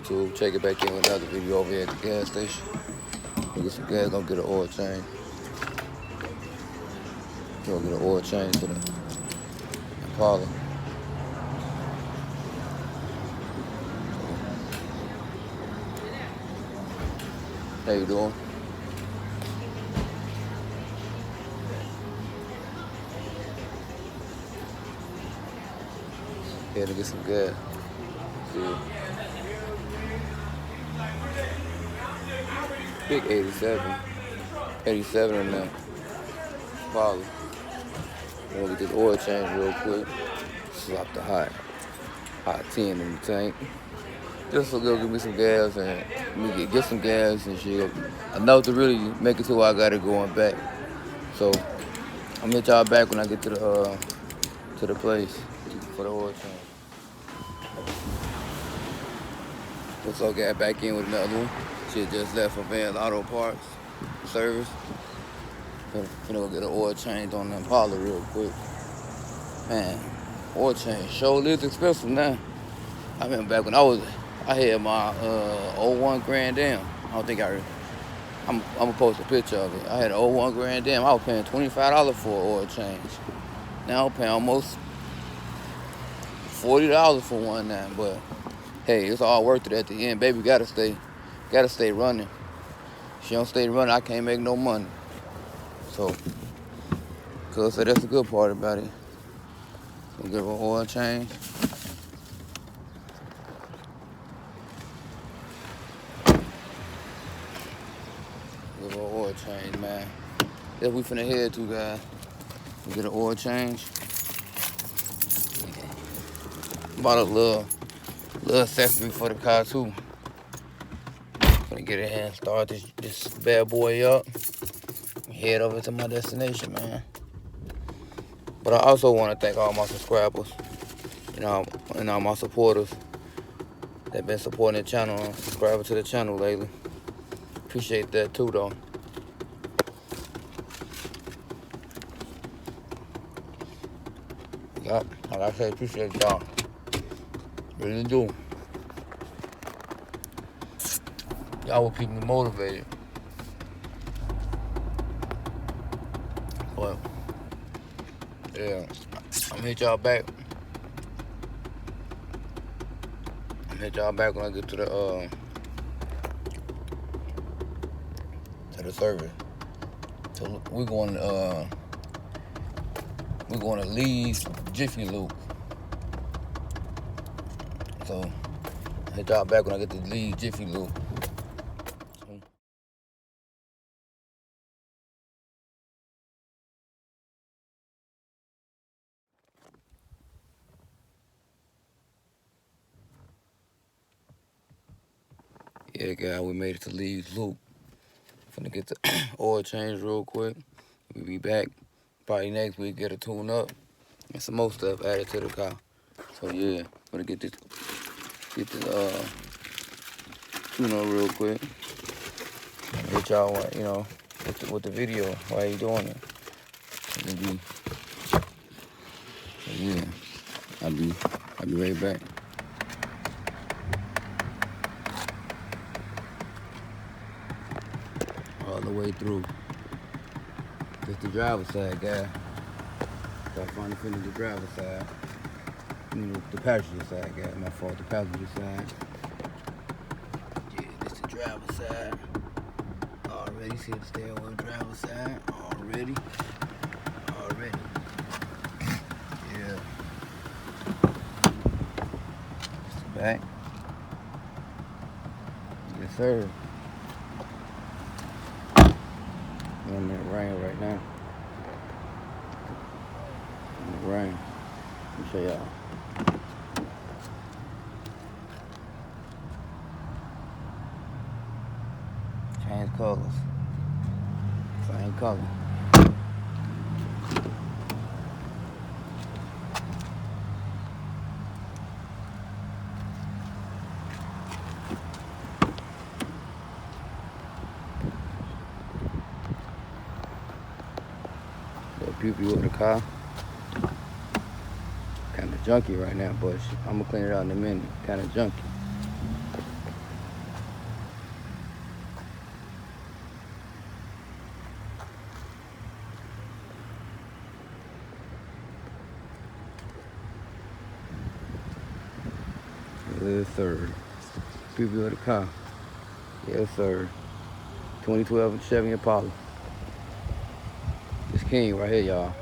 YouTube? Check it back in with another video over here at the gas station. Get some gas, gonna get an oil change. Gonna get an oil change to the Impala. How you doing? Here to get some gas. See. Big 87. 87 in there. Impala. We're gonna get this oil change real quick. Swap the hot 10 in the tank. Just to go give me some gas and me get some gas and shit. Enough to really make it to where I got it going back. So I'm gonna hit y'all back when I get to the place for the oil change. What's up, got back in with another one. Shit just left from Van's Auto Parts service. Gonna go get an oil change on the Impala real quick. Man, oil change sure is expensive now. I remember back when I had my 01 Grand Am. I'm gonna post a picture of it. I had an 01 Grand Am. I was paying $25 for an oil change. Now I'm paying almost $40 for one now. But hey, it's all worth it at the end. Baby gotta stay running. If she don't stay running, I can't make no money. So that's the good part about it. We'll give her an oil change. Give her an oil change, man. That's what we finna head to, guys. We'll get an oil change. Bought a little accessory for the car too. Gonna get it here and start this bad boy up. Head over to my destination, man. But I also want to thank all my subscribers, and all my supporters that been supporting the channel and subscribing to the channel lately. Appreciate that too, though. Yup, like I said, appreciate y'all. Really do. Y'all will keep me motivated. But yeah, I'm gonna hit y'all back. When I get to the service. So we're going to Lee's Jiffy Lube. So I'll hit y'all back when I get to Lee's Jiffy Lube. Yeah, guys, we made it to Lee's Loop. Finna get the oil change real quick. We'll be back probably next week, get a tune up and some more stuff added to the car. So yeah, gonna get this tune up real quick. Get y'all with the video while you doing it. Yeah, I'll be right back. All the way through. Just the driver's side, guy. Gotta finally finish the driver's side. The passenger side, guy. My fault, the passenger side. Yeah, this the driver's side. Already see the steering wheel driver's side. Already. Yeah. It's the back. Yes, sir. I'm in the rain right now. In the rain. Let me show y'all. Change colors. Same color. Pew-pew with the car. Kind of junky right now, but I'm gonna clean it out in a minute. Kind of junky. Yes, sir. Preview of the car. Yes, sir. 2012 Chevy Impala. This king right here, y'all.